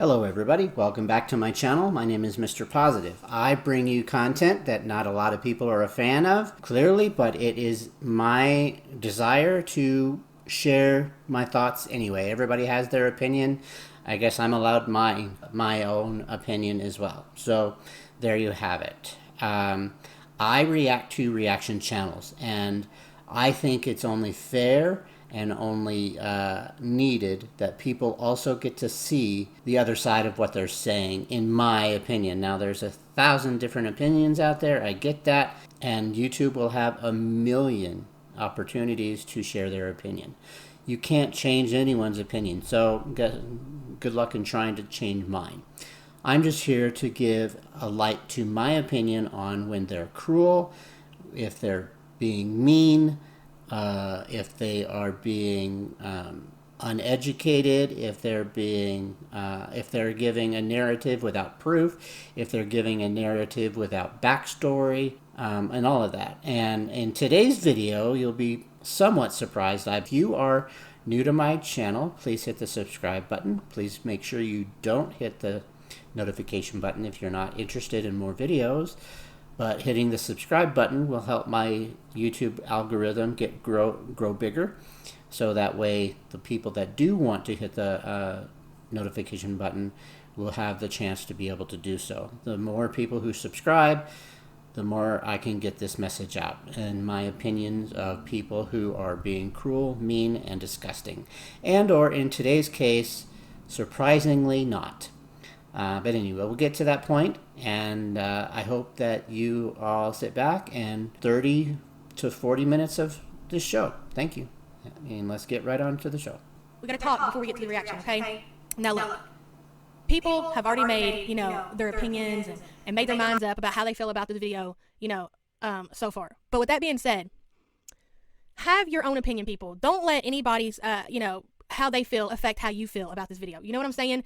Hello everybody, welcome back to my channel. My name is Mr. Positive. I bring you content that not a lot of people are a fan of, clearly, but it is my desire to share my thoughts anyway. Everybody has their opinion. I guess I'm allowed my own opinion as well. So there you have it. I react to reaction channels, and I think it's only fair and only needed that people also get to see the other side of what they're saying, in my opinion. Now, there's 1,000 different opinions out there. I get that. And YouTube will have 1,000,000 opportunities to share their opinion. You can't change anyone's opinion, so good luck in trying to change mine. I'm just here to give a light to my opinion on when they're cruel, if they're being mean, if they are being uneducated, if they're giving a narrative without proof, if they're giving a narrative without backstory, and all of that. And in today's video, you'll be somewhat surprised. If you are new to my channel, please hit the subscribe button. Please make sure you don't hit the notification button if you're not interested in more videos. But hitting the subscribe button will help my YouTube algorithm grow bigger. So that way the people that do want to hit the notification button will have the chance to be able to do so. The more people who subscribe, the more I can get this message out, and my opinions of people who are being cruel, mean, and disgusting. And or in today's case, surprisingly not. But anyway, we'll get to that point, and I hope that you all sit back and 30 to 40 minutes of this show. Thank you. And let's get right on to the show. We got to talk before we get to the reaction, okay? Now look, people have already made, their opinions and made their minds up about how they feel about this video, so far. But with that being said, have your own opinion, people. Don't let anybody's, how they feel affect how you feel about this video. You know what I'm saying?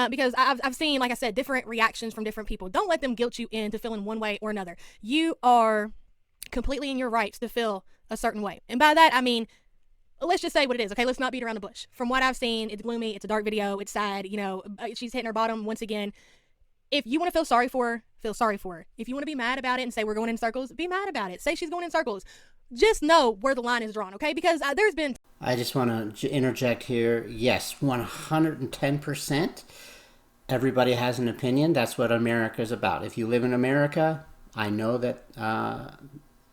Because I've seen, like I said, different reactions from different people. Don't let them guilt you into feeling one way or another. You are completely in your rights to feel a certain way. And by that, I mean, let's just say what it is, okay? Let's not beat around the bush. From what I've seen, it's gloomy, it's a dark video, it's sad, she's hitting her bottom once again. If you want to feel sorry for her, feel sorry for her. If you want to be mad about it and say we're going in circles, be mad about it. Say she's going in circles. Just know where the line is drawn, okay? Because there's been... I just want to interject here. Yes, 110%. Everybody has an opinion. That's what America is about. If you live in America, I know that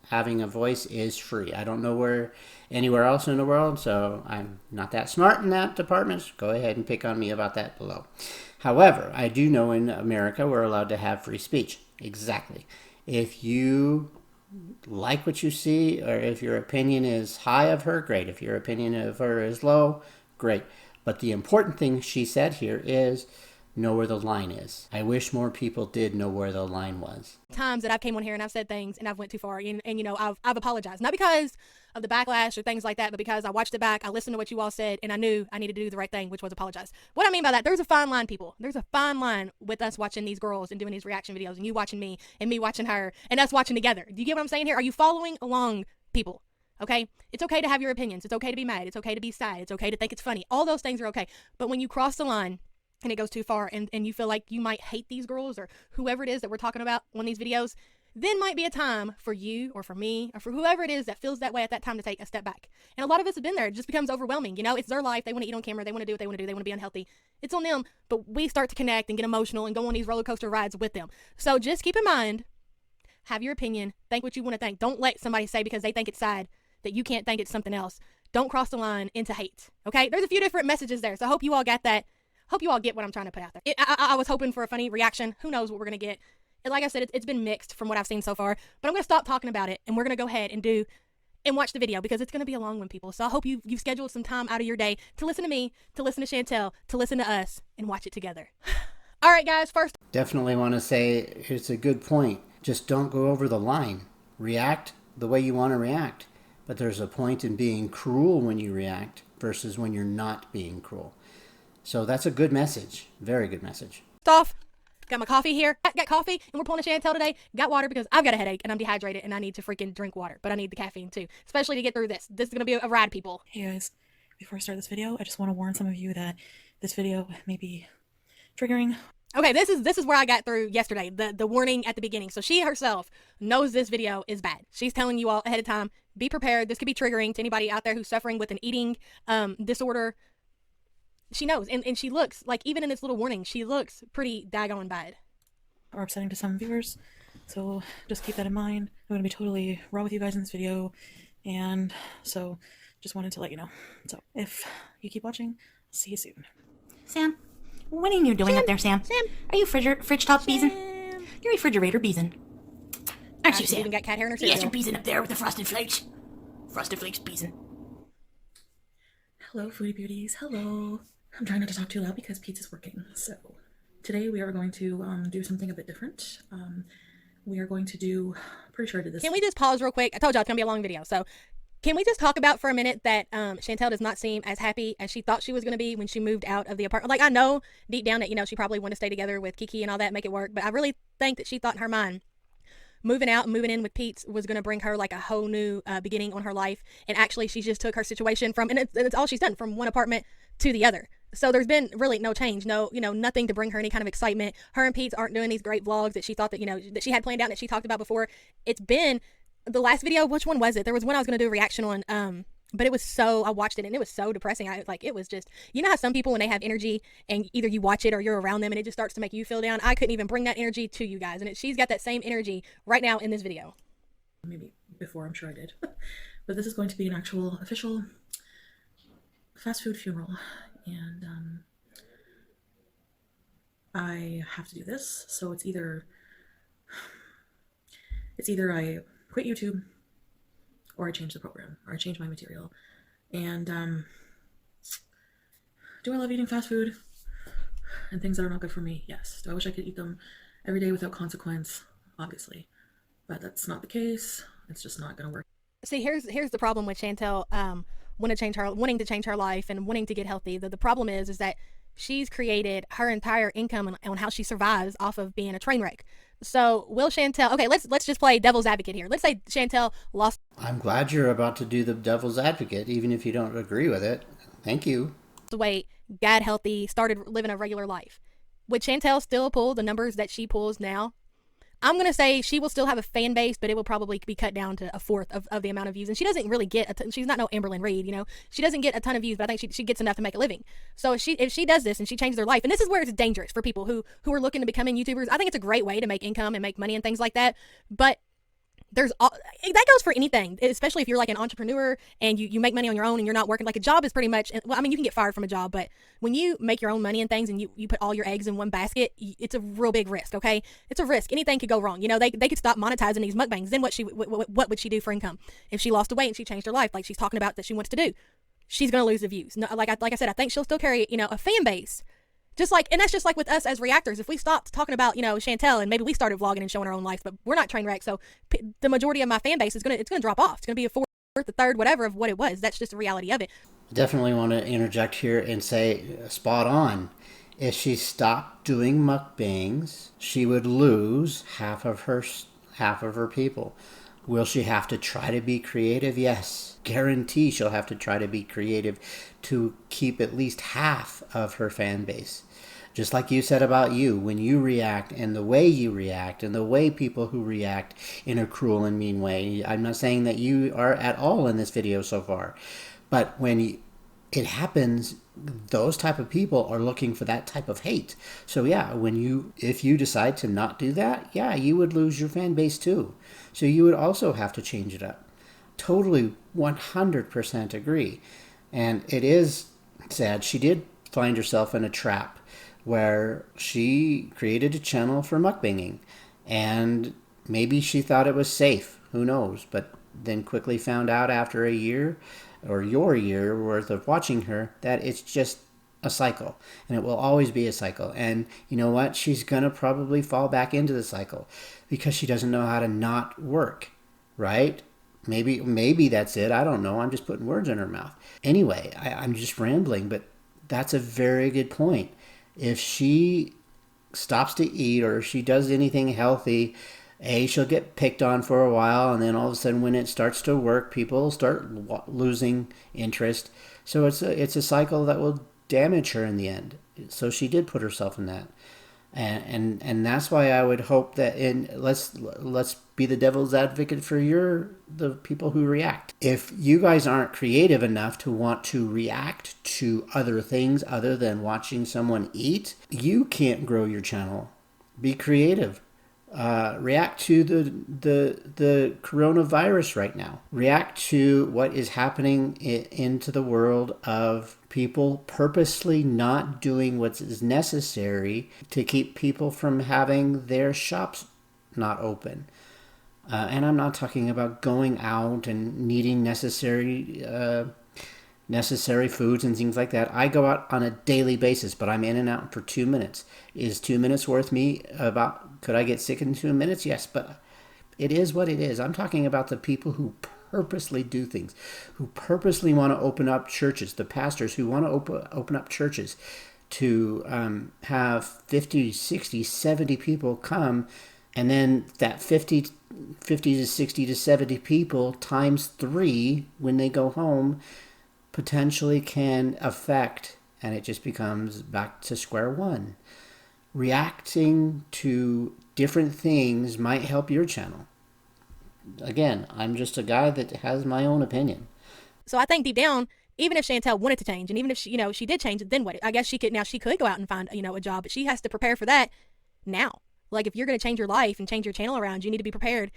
having a voice is free. I don't know anywhere else in the world, so I'm not that smart in that department. So go ahead and pick on me about that below. However, I do know in America we're allowed to have free speech. Exactly. If you like what you see, or if your opinion is high of her, great. If your opinion of her is low, great. But the important thing she said here is know where the line is. I wish more people did know where the line was. Times that I've came on here and I've said things and I've went too far, and I've apologized, not because of the backlash or things like that, but because I watched it back, I listened to what you all said, and I knew I needed to do the right thing, which was apologize. What I mean by that, there's a fine line, people. There's a fine line with us watching these girls and doing these reaction videos, and you watching me and me watching her and us watching together. Do you get what I'm saying here? Are you following along, people? Okay? It's okay to have your opinions. It's okay to be mad. It's okay to be sad. It's okay to think it's funny. All those things are okay. But when you cross the line and it goes too far, and you feel like you might hate these girls or whoever it is that we're talking about on these videos, then might be a time for you or for me or for whoever it is that feels that way at that time to take a step back. And a lot of us have been there. It just becomes overwhelming. It's their life. They want to eat on camera. They want to do what they want to do. They want to be unhealthy. It's on them. But we start to connect and get emotional and go on these roller coaster rides with them. So just keep in mind, have your opinion. Think what you want to think. Don't let somebody say because they think it's sad that you can't think it's something else. Don't cross the line into hate. Okay? There's a few different messages there. So I hope you all got that. Hope you all get what I'm trying to put out there. I was hoping for a funny reaction. Who knows what we're going to get. And like I said, it's been mixed from what I've seen so far. But I'm going to stop talking about it, and we're going to go ahead and watch the video, because it's going to be a long one, people. So I hope you've scheduled some time out of your day to listen to me, to listen to Chantel, to listen to us, and watch it together. All right, guys, first. Definitely want to say it's a good point. Just don't go over the line. React the way you want to react. But there's a point in being cruel when you react versus when you're not being cruel. So that's a good message. Very good message. Off. Got my coffee here. Got coffee, and we're pulling a Chantel today. Got water because I've got a headache and I'm dehydrated and I need to freaking drink water. But I need the caffeine too, especially to get through this. This is going to be a ride, people. Hey guys, before I start this video, I just want to warn some of you that this video may be triggering. Okay, this is where I got through yesterday, the warning at the beginning. So she herself knows this video is bad. She's telling you all ahead of time, be prepared. This could be triggering to anybody out there who's suffering with an eating disorder. She knows, and she looks like, even in this little warning, she looks pretty daggone bad. Or upsetting to some viewers, so just keep that in mind. I'm going to be totally raw with you guys in this video, and so just wanted to let you know. So if you keep watching, I'll see you soon. Sam, what are you doing up there, Sam? Sam, are you fridge top beezing? You're refrigerator beezing. Aren't you, She Sam? even got cat hair in her cereal. Yes, you're beezing up there with the Frosted Flakes. Frosted Flakes beezing. Hello, foodie beauties. Hello. I'm trying not to talk too loud because pizza's working. So today we are going to do something a bit different. We are going to do, pretty sure I did this. Can we just pause real quick? I told y'all it's going to be a long video. So can we just talk about for a minute that Chantel does not seem as happy as she thought she was going to be when she moved out of the apartment? Like, I know deep down that, you know, she probably wanted to stay together with Kiki and all that, make it work. But I really think that she thought in her mind, moving out and moving in with Pete was going to bring her like a whole new beginning on her life. And actually, she just took her situation from, and it's all she's done, from one apartment to the other. So there's been really no change, no, you know, nothing to bring her any kind of excitement. Her and Pete aren't doing these great vlogs that she thought that, you know, that she had planned out, that she talked about before. It's been the last video. Which one was it? There was one I was going to do a reaction on, but it was so, I watched it and it was so depressing. It was just, you know how some people, when they have energy and either you watch it or you're around them and it just starts to make you feel down. I couldn't even bring that energy to you guys. And she's got that same energy right now in this video. Maybe before, I'm sure I did. But this is going to be an actual official fast food funeral. And I have to do this. So it's either I quit YouTube or I change the program, or I change my material. And do I love eating fast food and things that are not good for me? Yes. Do I wish I could eat them every day without consequence? Obviously. But that's not the case. It's just not going to work. See, here's the problem with Chantel wanting to change her life and wanting to get healthy. The problem is that she's created her entire income on how she survives off of being a train wreck. So will Chantel, okay, let's just play devil's advocate here. Let's say Chantel lost. I'm glad you're about to do the devil's advocate, even if you don't agree with it. Thank you. The weight, got healthy, started living a regular life. Would Chantel still pull the numbers that she pulls now? I'm going to say she will still have a fan base, but it will probably be cut down to a fourth of the amount of views. And she doesn't really get, she's not no Amberlynn Reid, you know. She doesn't get a ton of views, but I think she gets enough to make a living. So if she does this and she changes her life, and this is where it's dangerous for people who are looking to becoming YouTubers. I think it's a great way to make income and make money and things like that. But that goes for anything, especially if you're like an entrepreneur and you make money on your own and you're not working. Like, a job is pretty much, well, I mean, you can get fired from a job, but when you make your own money and things and you put all your eggs in one basket, it's a real big risk. Okay, it's a risk. Anything could go wrong. You know, they could stop monetizing these mukbangs. Then what would she do for income if she lost the weight and she changed her life like she's talking about that she wants to do? She's gonna lose the views. No, like I said, I think she'll still carry, you know, a fan base. And that's just like with us as reactors. If we stopped talking about, you know, Chantel, and maybe we started vlogging and showing our own life, but we're not train wrecks, so the majority of my fan base is gonna drop off. It's gonna be a fourth, a third, whatever of what it was. That's just the reality of it. I definitely want to interject here and say, spot on. If she stopped doing mukbangs, she would lose half of her people. Will she have to try to be creative? Yes. Guarantee she'll have to try to be creative to keep at least half of her fan base. Just like you said about you, when you react and the way you react and the way people who react in a cruel and mean way. I'm not saying that you are at all in this video so far, but when it happens, those type of people are looking for that type of hate. So yeah, if you decide to not do that, yeah, you would lose your fan base too. So you would also have to change it up. Totally 100% agree. And it is sad. She did find herself in a trap where she created a channel for mukbanging, and maybe she thought it was safe. Who knows? But then quickly found out after a year or your year worth of watching her that it's just a cycle, and it will always be a cycle. And you know what? She's gonna probably fall back into the cycle because she doesn't know how to not work, right? Maybe that's it. I don't know. I'm just putting words in her mouth. Anyway, I'm just rambling, but that's a very good point. If she stops to eat or if she does anything healthy, she'll get picked on for a while, and then all of a sudden when it starts to work, people start losing interest. So it's a cycle that will damage her in the end. So she did put herself in that. And that's why I would hope that let's be the devil's advocate for the people who react. If you guys aren't creative enough to want to react to other things other than watching someone eat, you can't grow your channel. Be creative. React to the coronavirus right now. React to what is happening into the world of people purposely not doing what is necessary to keep people from having their shops not open. And I'm not talking about going out and needing necessary foods and things like that. I go out on a daily basis, but I'm in and out for 2 minutes. Is 2 minutes worth me could I get sick in 2 minutes? Yes, but it is what it is. I'm talking about the people who purposely do things, who purposely want to open up churches, the pastors who want to open up churches to have 50, 60, 70 people come, and then that 50 to 60 to 70 people times 3 when they go home potentially can affect, and it just becomes back to square one. Reacting to different things might help your channel. Again, I'm just a guy that has my own opinion. So I think deep down, even if Chantel wanted to change, and even if she did change, then what? I guess she could go out and find, a job, but she has to prepare for that now. Like, if you're going to change your life and change your channel around, you need to be prepared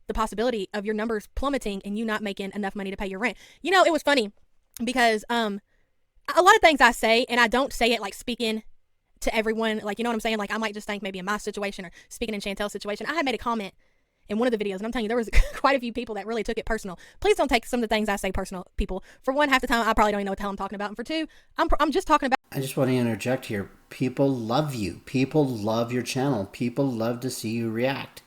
the possibility of your numbers plummeting and you not making enough money to pay your rent. It was funny because a lot of things I say, and I don't say it like speaking to everyone, like, you know what I'm saying? Like, I might just think maybe in my situation or speaking in Chantel's situation. I had made a comment in one of the videos, and I'm telling you, there was quite a few people that really took it personal. Please don't take some of the things I say personal, people. For one, half the time, I probably don't even know what the hell I'm talking about. And for two, I'm just talking about... I just want to interject here. People love you. People love your channel. People love to see you react.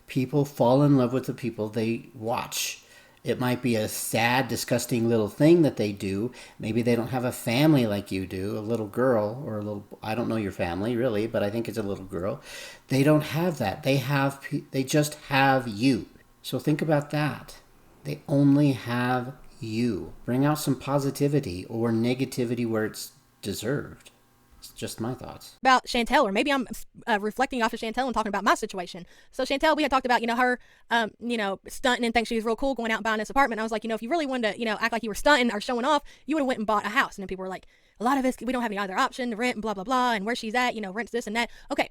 People fall in love with the people they watch. It might be a sad, disgusting little thing that they do. Maybe they don't have a family like you do, a little girl or a little... I don't know your family, really, but I think it's a little girl. They don't have that. They just have you. So think about that. They only have you. Bring out some positivity or negativity where it's deserved. It's just my thoughts. About Chantel, or maybe I'm reflecting off of Chantel and talking about my situation. So Chantel, we had talked about, her, stunting and think she was real cool going out and buying this apartment. I was like, if you really wanted to, act like you were stunting or showing off, you would have went and bought a house. And then people were like, a lot of us, we don't have any other option to rent and blah, blah, blah. And where she's at, rents this and that. Okay.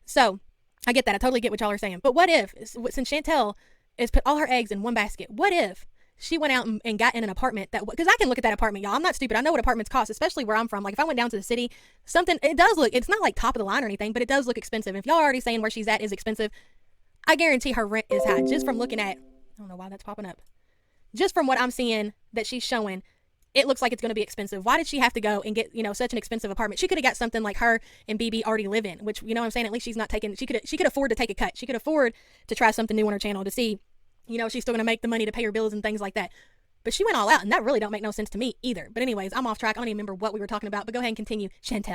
So I get that. I totally get what y'all are saying. But what if, since Chantel is put all her eggs in one basket, what if she went out and got in an apartment because I can look at that apartment, y'all. I'm not stupid. I know what apartments cost, especially where I'm from. Like, if I went down to the city, it's not like top of the line or anything, but it does look expensive. If y'all are already saying where she's at is expensive, I guarantee her rent is high. Just from looking at, I don't know why that's popping up. Just from what I'm seeing that she's showing, it looks like it's going to be expensive. Why did she have to go and get, such an expensive apartment? She could have got something like her and BB already live in, which, what I'm saying, at least she's not taking, she could afford to take a cut. She could afford to try something new on her channel to see, she's still going to make the money to pay her bills and things like that. But she went all out, and that really don't make no sense to me either. But anyways, I'm off track. I don't even remember what we were talking about, but go ahead and continue. Chantel.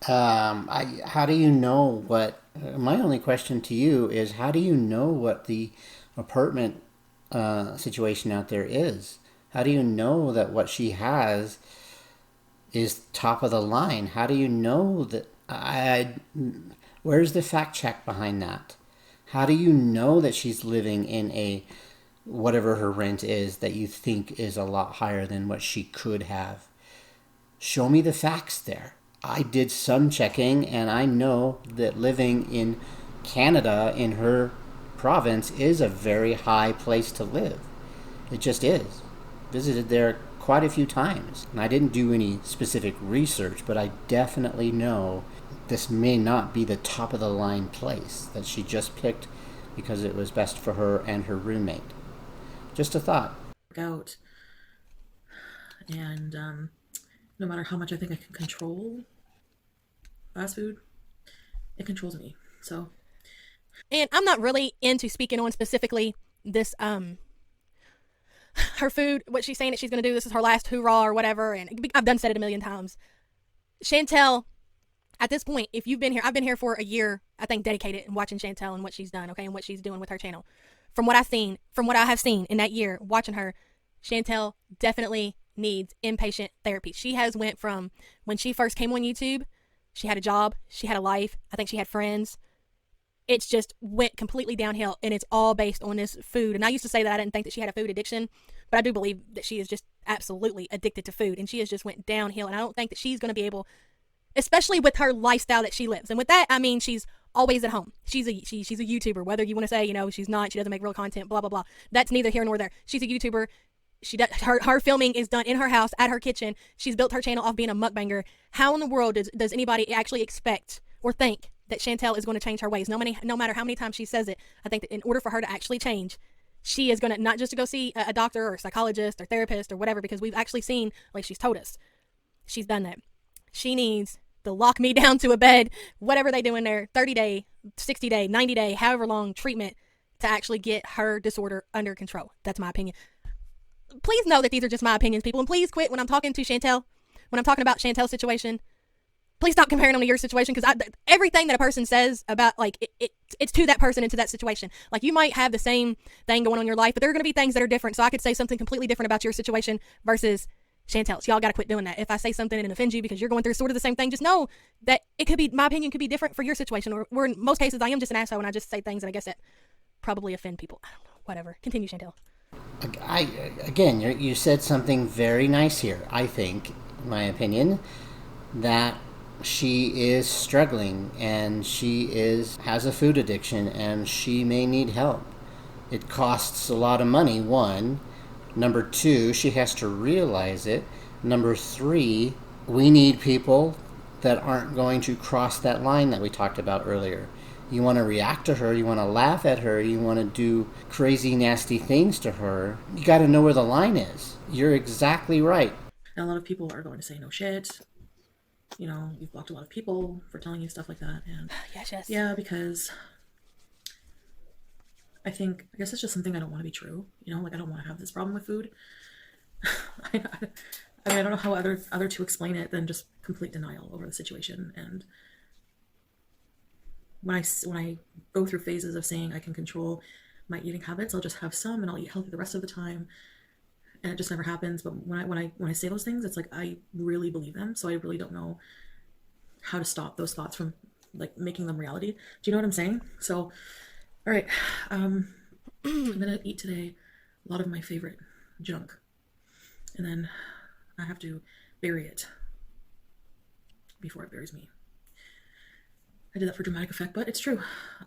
How do you know what... my only question to you is, how do you know what the apartment situation out there is? How do you know that what she has is top of the line? How do you know that... where's the fact check behind that? How do you know that she's living in a... whatever her rent is that you think is a lot higher than what she could have? Show me the facts there. I did some checking, and I know that living in Canada, in her province, is a very high place to live. It just is. Visited there quite a few times. And I didn't do any specific research, but I definitely know this may not be the top of the line place that she just picked because it was best for her and her roommate. Just a thought. Out. And no matter how much I think I can control fast food, it controls me. So, and I'm not really into speaking on specifically this her food, what she's saying that she's going to do. This is her last hoorah or whatever, and I've said it a million times. Chantel, at this point, if you've been here, I've been here for a year, I think, dedicated and watching Chantel and what she's done, okay, and what she's doing with her channel. From what I have seen in that year, watching her, Chantel definitely needs inpatient therapy. She has went from when she first came on YouTube, she had a job, she had a life, I think she had friends. It's just went completely downhill, and it's all based on this food. And I used to say that I didn't think that she had a food addiction, but I do believe that she is just absolutely addicted to food, and she has just went downhill. And I don't think that she's going to be able, especially with her lifestyle that she lives. And with that, I mean, she's always at home. She's a YouTuber, whether you want to say, you know, she's not, she doesn't make real content, blah, blah, blah. That's neither here nor there. She's a YouTuber. She does, her filming is done in her house, at her kitchen. She's built her channel off being a mukbanger. How in the world does anybody actually expect or think that Chantel is going to change her ways? No matter how many times she says it, I think that in order for her to actually change, she is going to, not just to go see a doctor or a psychologist or therapist or whatever, because we've actually seen, like she's told us, she's done that. She needs to lock me down to a bed, whatever they do in there, 30-day, 60-day, 90-day, however long treatment to actually get her disorder under control. That's my opinion. Please know that these are just my opinions, people, and please quit when I'm talking to Chantel, when I'm talking about Chantel's situation. Please stop comparing them to your situation, because everything that a person says about, like, it's to that person and to that situation. Like, you might have the same thing going on in your life, but there are going to be things that are different. So I could say something completely different about your situation versus Chantel's. Y'all got to quit doing that. If I say something and it offends you because you're going through sort of the same thing, just know that it could be, my opinion could be different for your situation. Or in most cases, I am just an asshole and I just say things and I guess that probably offend people. I don't know. Whatever. Continue, Chantel. Again, you said something very nice here. I think, in my opinion, that she is struggling and she has a food addiction and she may need help. It costs a lot of money, one. Number two, she has to realize it. Number three, we need people that aren't going to cross that line that we talked about earlier. You want to react to her, you want to laugh at her, you want to do crazy, nasty things to her. You got to know where the line is. You're exactly right. And a lot of people are going to say no shit. You know, you've blocked a lot of people for telling you stuff like that. And yes. Yeah, because I guess it's just something I don't want to be true. You know, like, I don't want to have this problem with food. I don't know how other to explain it than just complete denial over the situation. And when I go through phases of saying I can control my eating habits, I'll just have some and I'll eat healthy the rest of the time, and it just never happens. But when I say those things, it's like I really believe them, so I really don't know how to stop those thoughts from, like, making them reality. Do you know what I'm saying? So, all right, I'm gonna eat today a lot of my favorite junk, and then I have to bury it before it buries me. I did that for dramatic effect, but it's true.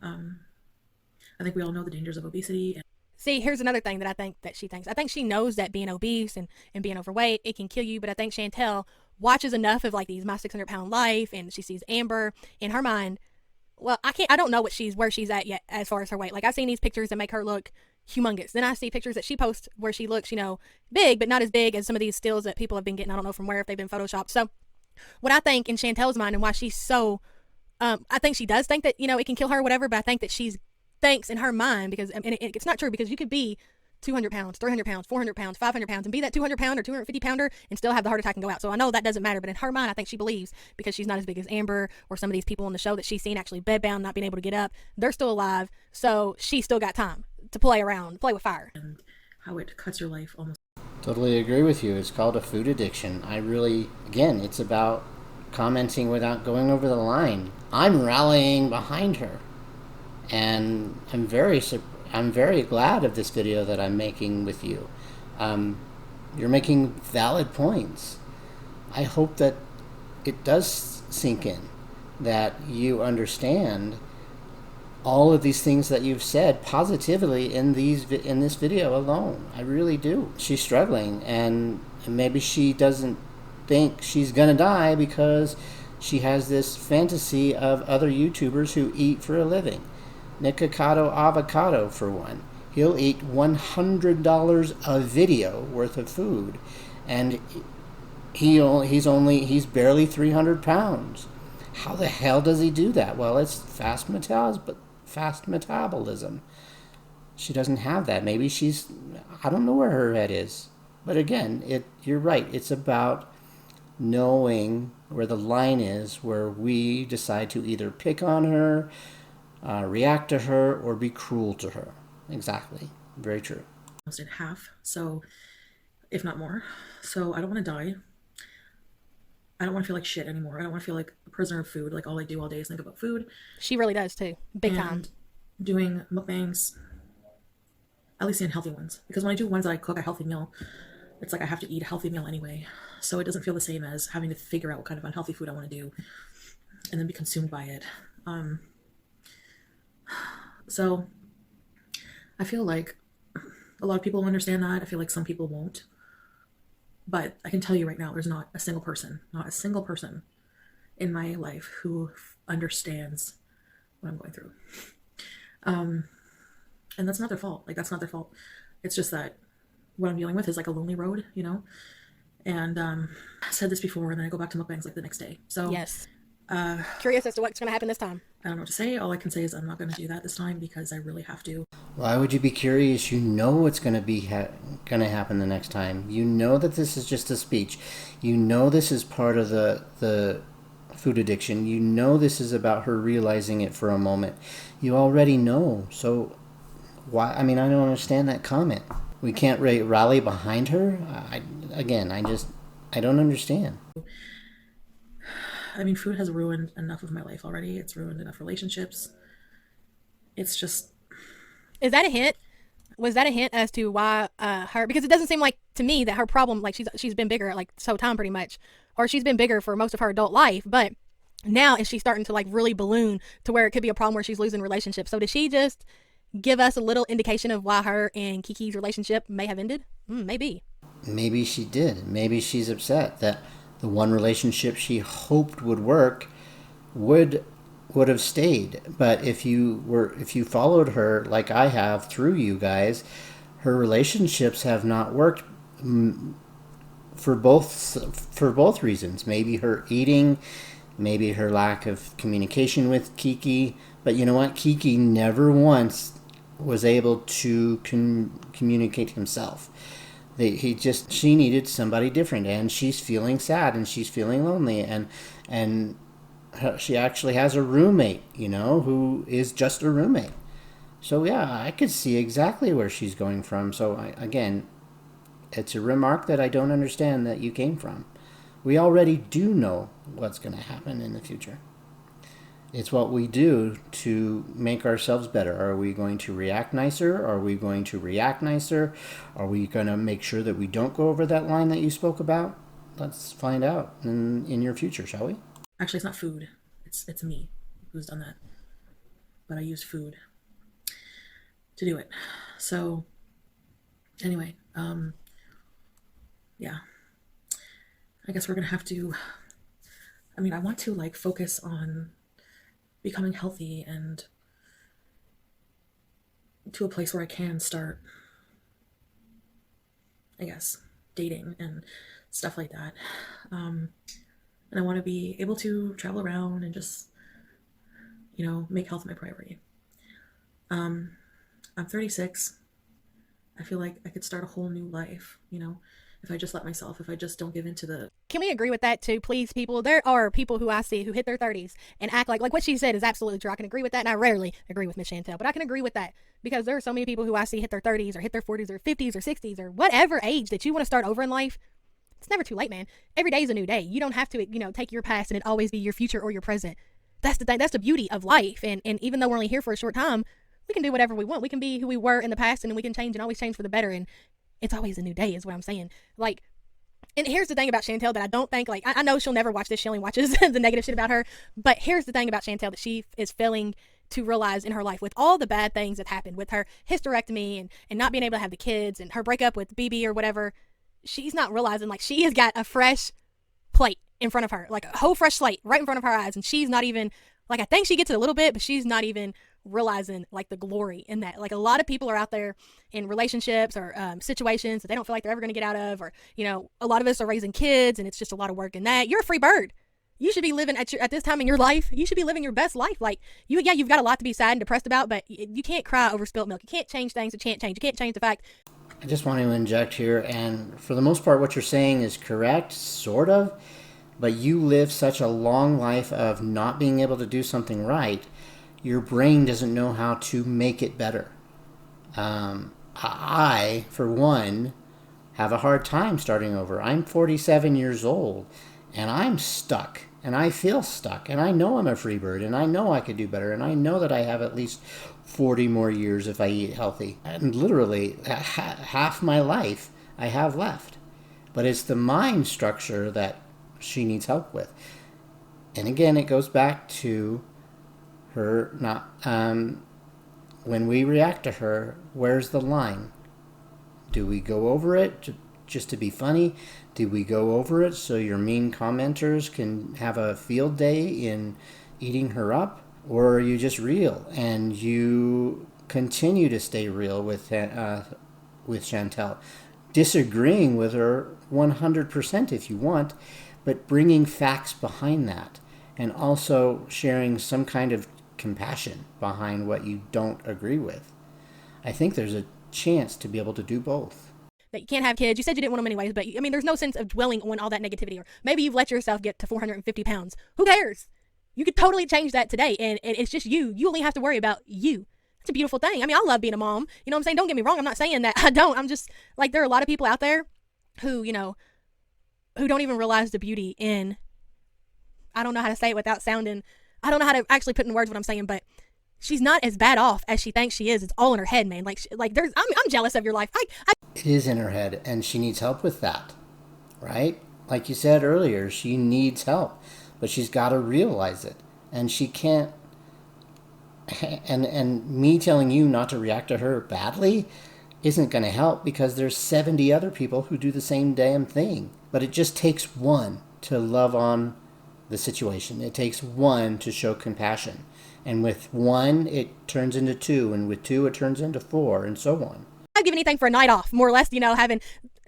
I think we all know the dangers of obesity. See, here's another thing that I think that she thinks. I think she knows that being obese and being overweight, it can kill you. But I think Chantel watches enough of, like, these My 600 Pound Life, and she sees Amber in her mind. Well, I don't know where she's at yet as far as her weight. Like, I've seen these pictures that make her look humongous. Then I see pictures that she posts where she looks, you know, big, but not as big as some of these stills that people have been getting. I don't know from where, if they've been photoshopped. So what I think in Chantel's mind and why she's so, I think she does think that, you know, it can kill her or whatever, but I think that she's thinks in her mind, because, and it's not true, because you could be 200 pounds, 300 pounds, 400 pounds, 500 pounds, and be that 200 pound or 250 pounder and still have the heart attack and go out. So I know that doesn't matter, but in her mind, I think she believes, because she's not as big as Amber or some of these people on the show that she's seen actually bedbound, not being able to get up. They're still alive. So she's still got time to play around, play with fire. And how it cuts your life almost. Totally agree with you. It's called a food addiction. Again, it's about commenting without going over the line. I'm rallying behind her. And I'm very glad of this video that I'm making with you. You're making valid points. I hope that it does sink in, that you understand all of these things that you've said positively in this video alone. I really do. She's struggling, and maybe she doesn't think she's gonna die because she has this fantasy of other YouTubers who eat for a living. Nikocado Avocado, for one. He'll eat $100 a video worth of food, and he's barely 300 pounds. How the hell does he do that? Well, it's fast metabolism. She doesn't have that. Maybe I don't know where her head is. But again, you're right. It's about knowing where the line is, where we decide to either pick on her, react to her, or be cruel to her. Exactly. Very true. Almost in half. So if not more. So I don't want to die. I don't want to feel like shit anymore. I don't want to feel like a prisoner of food. Like all I do all day is think about food. She really does too. Big time. And doing mukbangs, at least the unhealthy ones. Because when I do ones that I cook a healthy meal, it's like I have to eat a healthy meal anyway. So it doesn't feel the same as having to figure out what kind of unhealthy food I want to do and then be consumed by it. So I feel like a lot of people understand that. I feel like some people won't. But I can tell you right now, there's not a single person in my life who understands what I'm going through. And that's not their fault. Like, that's not their fault. It's just that what I'm dealing with is like a lonely road, you know? And I said this before, and then I go back to mukbangs like the next day. So Yes. Curious as to what's going to happen this time. I don't know what to say. All I can say is I'm not going to do that this time because I really have to. Why would you be curious? You know what's going to be going to happen the next time. You know that this is just a speech. You know this is part of the food addiction. You know this is about her realizing it for a moment. You already know. So why? I mean, I don't understand that comment. We can't rally behind her. I don't understand. I mean, food has ruined enough of my life already. It's ruined enough relationships. It's just... Is that a hint? Was that a hint as to why her? Because it doesn't seem like to me that her problem, like she's been bigger like so time pretty much, or she's been bigger for most of her adult life. But now is she starting to like really balloon to where it could be a problem where she's losing relationships? So did she just give us a little indication of why her and Kiki's relationship may have ended? Maybe. Maybe she did. Maybe she's upset that the one relationship she hoped would work would have stayed. But if you followed her like I have through you guys, her relationships have not worked for both reasons. Maybe her eating, maybe her lack of communication with Kiki. But you know what? Kiki never once was able to communicate himself. She needed somebody different, and she's feeling sad and she's feeling lonely, and she actually has a roommate, you know, who is just a roommate. So yeah, I could see exactly where she's going from. So again, it's a remark that I don't understand that you came from. We already do know what's going to happen in the future. It's what we do to make ourselves better. Are we going to react nicer? Are we going to react nicer? Are we going to make sure that we don't go over that line that you spoke about? Let's find out in your future, shall we? Actually, it's not food. It's me who's done that. But I used food to do it. So anyway, yeah. I guess we're going to have to... I mean, I want to like focus on becoming healthy and to a place where I can start, I guess, dating and stuff like that. And I want to be able to travel around and just, you know, make health my priority. I'm 36. I feel like I could start a whole new life, you know, if I just let myself, if I just don't give in to the... Can we agree with that too, please, people? There are people who I see who hit their 30s and act like what she said is absolutely true. I can agree with that, and I rarely agree with Miss Chantel, but I can agree with that because there are so many people who I see hit their 30s or hit their 40s or 50s or 60s or whatever age that you want to start over in life. It's never too late, man. Every day is a new day. You don't have to, you know, take your past and it always be your future or your present. That's the thing. That's the beauty of life. And even though we're only here for a short time, we can do whatever we want. We can be who we were in the past, and then we can change and always change for the better. And it's always a new day is what I'm saying. Like, and here's the thing about Chantel that I don't think, like, I know she'll never watch this. She only watches the negative shit about her. But here's the thing about Chantel that she is failing to realize in her life with all the bad things that happened with her hysterectomy and not being able to have the kids and her breakup with BB or whatever. She's not realizing, like, she has got a fresh plate in front of her, like a whole fresh slate right in front of her eyes. And she's not even, like, I think she gets it a little bit, but she's not even realizing, like, the glory in that. Like, a lot of people are out there in relationships or situations that they don't feel like they're ever going to get out of, or, you know, a lot of us are raising kids and it's just a lot of work in that. You're a free bird. You should be living at this time in your life. You should be living your best life. Like, you've got a lot to be sad and depressed about, but you can't cry over spilt milk. You can't change things that can't change. You can't change the fact. I just want to inject here, and for the most part, what you're saying is correct, sort of, but you live such a long life of not being able to do something right, your brain doesn't know how to make it better. I, for one, have a hard time starting over. I'm 47 years old and I'm stuck and I feel stuck and I know I'm a free bird and I know I could do better and I know that I have at least 40 more years if I eat healthy. And literally half my life I have left. But it's the mind structure that she needs help with. And again, it goes back to her not, when we react to her, where's the line? Do we go over it just to be funny? Do we go over it so your mean commenters can have a field day in eating her up? Or are you just real and you continue to stay real with Chantel, disagreeing with her 100% if you want, but bringing facts behind that and also sharing some kind of compassion behind what you don't agree with. I think there's a chance to be able to do both. That you can't have kids. You said you didn't want them anyways, but I mean, there's no sense of dwelling on all that negativity. Or maybe you've let yourself get to 450 pounds. Who cares? You could totally change that today, and it's just you. You only have to worry about you. It's a beautiful thing. I mean, I love being a mom. You know what I'm saying? Don't get me wrong. I'm not saying that I don't. I'm just like, there are a lot of people out there who, you know, who don't even realize the beauty in, I don't know how to say it without sounding, I don't know how to actually put in words what I'm saying, but she's not as bad off as she thinks she is. It's all in her head, man. Like there's, I'm jealous of your life. It is in her head, and she needs help with that, right? Like you said earlier, she needs help, but she's got to realize it, and she can't. And me telling you not to react to her badly isn't going to help, because there's 70 other people who do the same damn thing. But it just takes one to love on the situation. It takes one to show compassion. And with one, it turns into two. And with two, it turns into four, and so on. I'd give anything for a night off, more or less, you know, having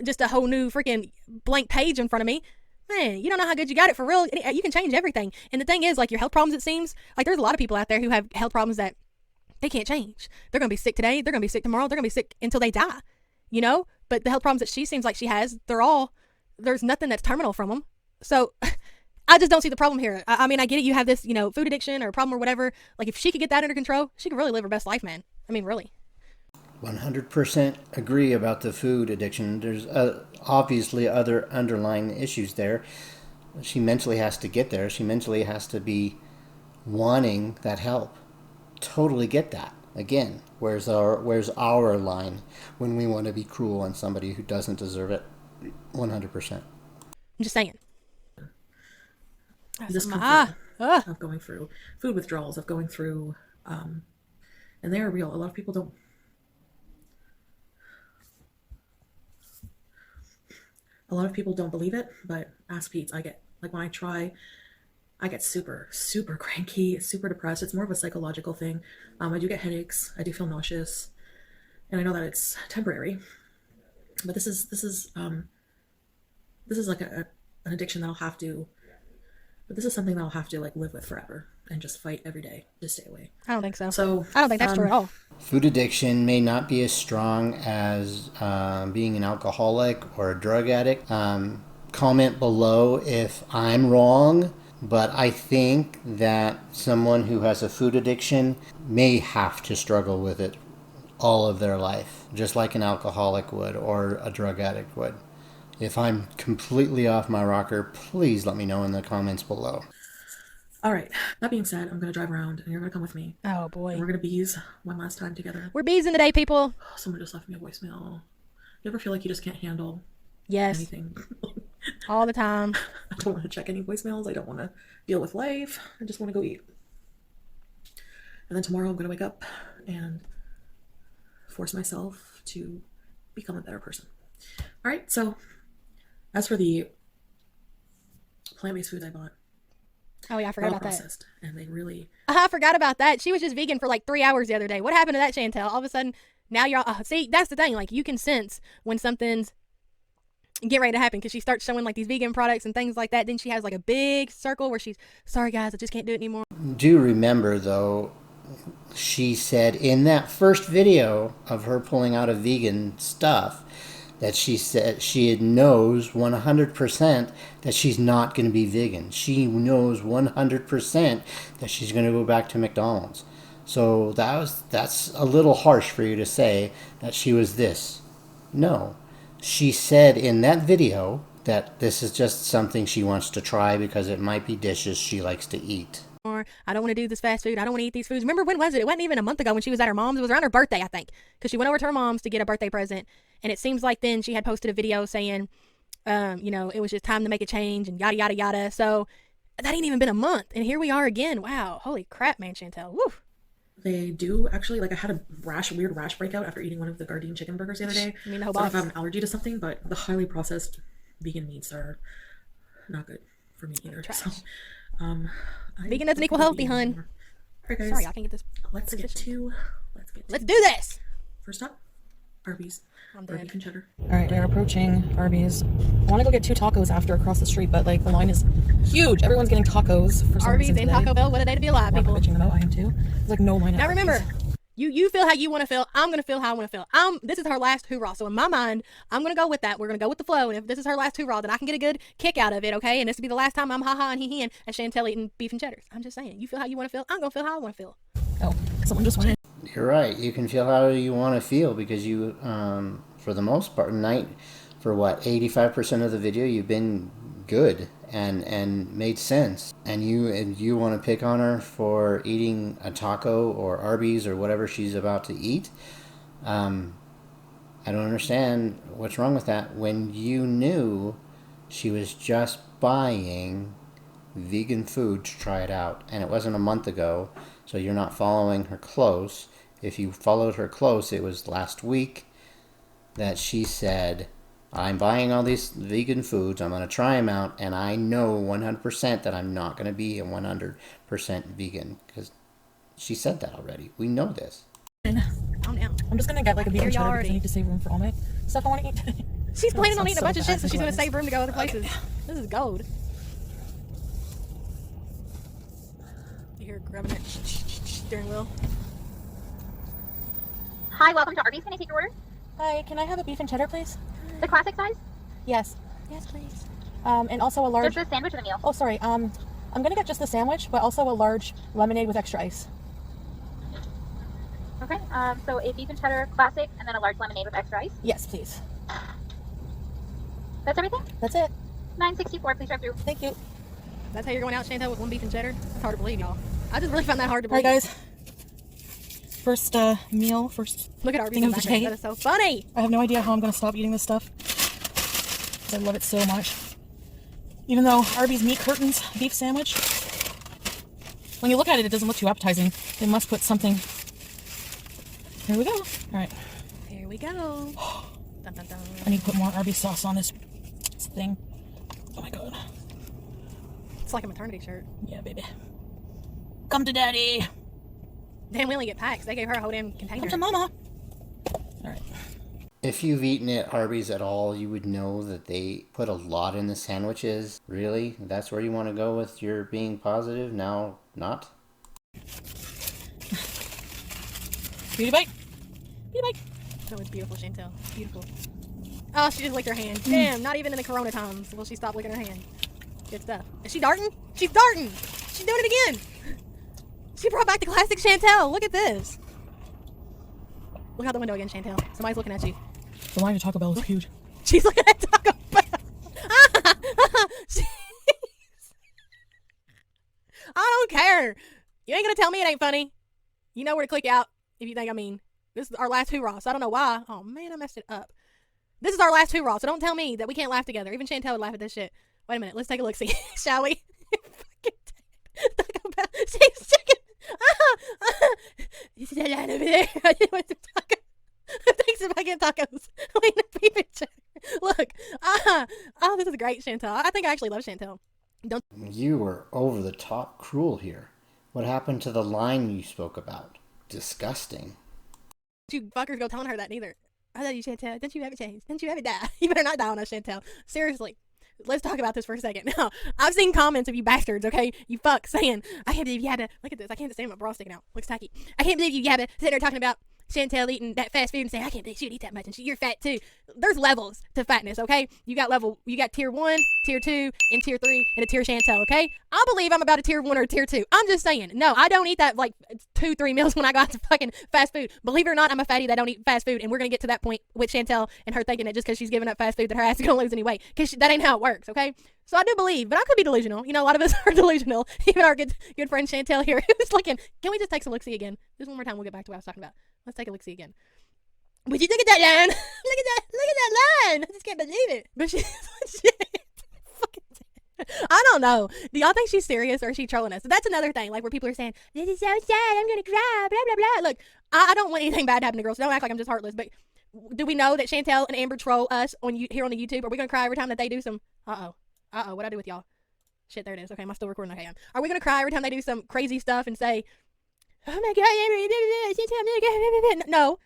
just a whole new freaking blank page in front of me. Man, you don't know how good you got it for real. You can change everything. And the thing is, like, your health problems, it seems, like, there's a lot of people out there who have health problems that they can't change. They're going to be sick today. They're going to be sick tomorrow. They're going to be sick until they die, you know? But the health problems that she seems like she has, there's nothing that's terminal from them. So I just don't see the problem here. I mean, I get it. You have this, you know, food addiction or a problem or whatever. Like, if she could get that under control, she could really live her best life, man. I mean, really. 100% agree about the food addiction. There's obviously other underlying issues there. She mentally has to get there. She mentally has to be wanting that help. Totally get that. Again, where's our line when we want to be cruel on somebody who doesn't deserve it? 100%. I'm just saying. Discomfort of going through food withdrawals, of going through, and they are real. A lot of people don't. A lot of people don't believe it, but ask Pete. I get, like, when I try, I get super, super cranky, super depressed. It's more of a psychological thing. I do get headaches. I do feel nauseous, and I know that it's temporary. But this is like an addiction that I'll have to. But this is something that I'll have to, like, live with forever and just fight every day to stay away. I don't think so. So I don't think that's true at all. Food addiction may not be as strong as being an alcoholic or a drug addict. Comment below if I'm wrong, but I think that someone who has a food addiction may have to struggle with it all of their life, just like an alcoholic would or a drug addict would. If I'm completely off my rocker, please let me know in the comments below. All right. That being said, I'm going to drive around and you're going to come with me. Oh, boy. And we're going to bees one last time together. We're beesing today, people. Someone just left me a voicemail. You ever feel like you just can't handle Yes. anything? All the time. I don't want to check any voicemails. I don't want to deal with life. I just want to go eat. And then tomorrow I'm going to wake up and force myself to become a better person. All right. So as for the plant-based food I bought, Oh, yeah, I forgot about that. processed, and they really... I forgot about that. She was just vegan for like 3 hours the other day. What happened to that, Chantel? All of a sudden, now you're all... see, that's the thing. Like, you can sense when something's getting ready to happen, because she starts showing like these vegan products and things like that. Then she has like a big circle where she's, sorry guys, I just can't do it anymore. Do remember, though, she said in that first video of her pulling out of vegan stuff that she said she knows 100% that she's not going to be vegan. She knows 100% that she's going to go back to McDonald's. So that's a little harsh for you to say that she was this. No, She said in that video that this is just something she wants to try because it might be dishes she likes to eat. Or I don't want to do this fast food. I don't want to eat these foods. Remember, when was it? It wasn't even a month ago when she was at her mom's. It was around her birthday, I think, because she went over to her mom's to get a birthday present. And it seems like then she had posted a video saying, it was just time to make a change and yada, yada, yada. So that ain't even been a month. And here we are again. Wow. Holy crap, man, Chantel. Woo. They do actually, like, I had a weird rash breakout after eating one of the Gardein chicken burgers the other day. I mean, the whole So I don't know box. if I have an allergy to something, but the highly processed vegan meats are not good for me either. Trash. So, Vegan doesn't equal healthy, hun. Alright, guys. Sorry, I can't get this. Let's get to Let's do this. first up, Arby's. I'm Or dead. beef and cheddar. Alright, we're approaching Arby's. I want to go get 2 tacos after across the street, but like the line is huge. Everyone's getting tacos for some Arby's reason and today. Taco Bell, what a day to be alive, I'm people. bitching them out. I am too. There's like no line. Now remember, you feel how you want to feel. I'm going to feel how I want to feel. This is her last hoorah. So in my mind, I'm going to go with that. We're going to go with the flow. And if this is her last hoorah, then I can get a good kick out of it, okay? And this will be the last time I'm ha-ha and he-he and Chantel eating beef and cheddars. I'm just saying. You feel how you want to feel. I'm going to feel how I want to feel. Oh, someone just went in. You're right. You can feel how you want to feel because you, for the most part, for 85% of the video, you've been good and made sense. And you want to pick on her for eating a taco or Arby's or whatever she's about to eat. I don't understand what's wrong with that when you knew she was just buying vegan food to try it out. And it wasn't a month ago, so you're not following her close. If you followed her close, it was last week that she said, I'm buying all these vegan foods, I'm going to try them out, and I know 100% that I'm not going to be a 100% vegan, because she said that already. We know this. Calm down. I'm just gonna get like a beef Here and you cheddar are because I already. need to save room for all my stuff I want to eat today. She's planning on sounds eating a so bunch of bad. shit, so she's going to Gluttonous. save room to go other places. This is gold. You hear her grabbing that steering wheel. Hi, welcome to Arby's. Can I take your order? Hi, can I have a beef and cheddar, please? The classic size? Yes. Yes, please. And also a large. Just the sandwich or the meal? Oh, sorry. I'm gonna get just the sandwich, but also a large lemonade with extra ice. Okay, so a beef and cheddar classic and then a large lemonade with extra ice. Yes, please. That's everything? That's it. $9.64, please drive through. Thank you. That's how you're going out, Chantel, with one beef and cheddar? That's hard to believe, y'all. I just really found that hard to All right, believe. guys. First meal. First. Look at Arby's thing in of the the background. day. That is so funny. I have no idea how I'm gonna stop eating this stuff. I love it so much. Even though Arby's meat curtains beef sandwich, when you look at it, it doesn't look too appetizing. They must put something. Here we go. All right. Here we go. Dun, dun, dun. I need to put more Arby's sauce on this thing. Oh my god. It's like a maternity shirt. Yeah, baby. Come to daddy. Damn, we only get packs. They gave her a whole damn container. Come to mama. All right. If you've eaten at Arby's at all, you would know that they put a lot in the sandwiches. Really? That's where you want to go with your being positive? Now, not? Beauty bite. Beauty bite. That was beautiful, Chantel. Beautiful. Oh, she just licked her hand. Damn, not even in the corona times will she stop licking her hand. Good stuff. Is she darting? She's darting! She's doing it again! She brought back the classic Chantel. Look at this. Look out the window again, Chantel. Somebody's looking at you. The line to Taco Bell is huge. She's looking at Taco Bell. Jeez. I don't care. You ain't gonna tell me it ain't funny. You know where to click out if you think I mean. This is our last hoorah, so I don't know why. Oh man, I messed it up. This is our last hoorah, so don't tell me that we can't laugh together. Even Chantel would laugh at this shit. Wait a minute, let's take a look, see, shall we? Taco Bell. She's chicken. You see that line over there? I just want some tacos. Thanks if I get tacos. Wait, a beef and cheddar. Look. Oh, this is great, Chantel. I think I actually love Chantel. Don't You were over the top cruel here. What happened to the line you spoke about? Disgusting. you fuckers go telling her that neither. I love you, Chantel. Don't you ever change. Don't you ever die. You better not die on us, Chantel. Seriously. Let's talk about this for a second. Now, I've seen comments of you bastards, okay? You fuck saying, I can't believe you had to, look at this. I can't stand my bra sticking out. Looks tacky. I can't believe you had to sit there talking about Chantel eating that fast food and saying, I can't believe she would eat that much and you're fat too. There's levels to fatness, okay? You got tier 1, tier 2, and tier 3, and a tier Chantel, okay? I believe I'm about a tier 1 or a tier 2. I'm just saying. No, I don't eat that like 2-3 meals when I go out to fucking fast food. Believe it or not, I'm a fatty that don't eat fast food, and we're gonna get to that point with Chantel and her thinking that just because she's giving up fast food that her ass is gonna lose any weight, because that ain't how it works, okay? So I do believe, but I could be delusional. You know, a lot of us are delusional. Even our good friend Chantel here is looking. Can we just take some look-see again? Just one more time, we'll get back to what I was talking about. Let's take a look-see again. Would you look at that line? Look at that line. I just can't believe it. But she's fucking. I don't know. Do y'all think she's serious or is she trolling us? So that's another thing, like where people are saying, this is so sad, I'm gonna cry, blah blah blah. Look, I don't want anything bad to happen to girls, so don't act like I'm just heartless. But do we know that Chantel and Amber troll us here on the YouTube? Are we gonna cry every time that they do some what'd I do with y'all? Shit, there it is. Okay, am I still recording? Okay, are we gonna cry every time they do some crazy stuff and say, oh my god, Amber, no,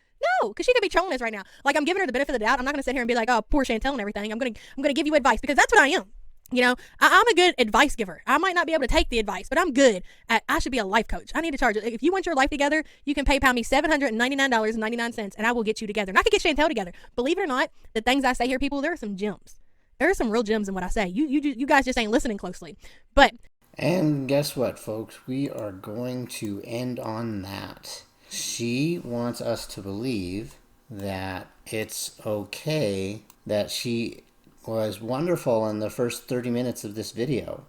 because she could be trolling us right now. Like, I'm giving her the benefit of the doubt. I'm not gonna sit here and be like, oh, poor Chantel and everything. I'm gonna give you advice because that's what I am. You know, I'm a good advice giver. I might not be able to take the advice, but I'm good at, I should be a life coach. I need to charge, if you want your life together, you can PayPal me $799.99 and I will get you together. And I could get Chantel together. Believe it or not, the things I say here, people, there are some gems. There are some real gems in what I say. You guys just ain't listening closely. But. And guess what, folks? We are going to end on that. She wants us to believe that it's okay that she was wonderful in the first 30 minutes of this video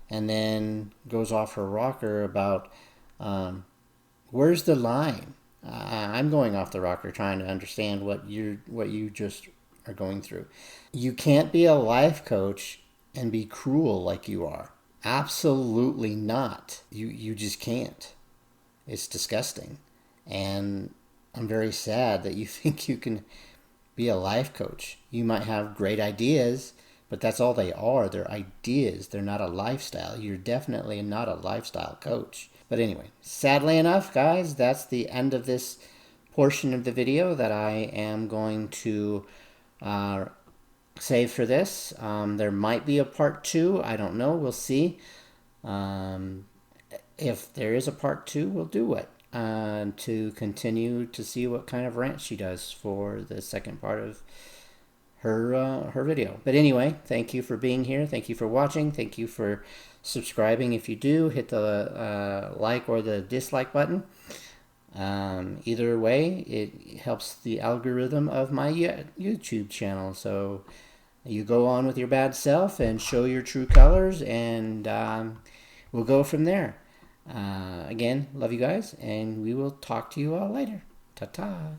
and then goes off her rocker about where's the line. I'm going off the rocker trying to understand what you just are going through. You can't be a life coach and be cruel like you are. Absolutely not. You just can't. It's disgusting. And I'm very sad that you think you can be a life coach. You might have great ideas, but that's all they are. They're ideas. They're not a lifestyle. You're definitely not a lifestyle coach. But anyway, sadly enough, guys, that's the end of this portion of the video that I am going to save for this. There might be a part 2. I don't know. We'll see. If there is a part 2, we'll do it. To continue to see what kind of rant she does for the second part of her video. But anyway, thank you for being here. Thank you for watching. Thank you for subscribing. If you do, hit the like or the dislike button. Either way, it helps the algorithm of my YouTube channel. So you go on with your bad self and show your true colors, and we'll go from there. Again, love you guys, and we will talk to you all later. Ta-ta.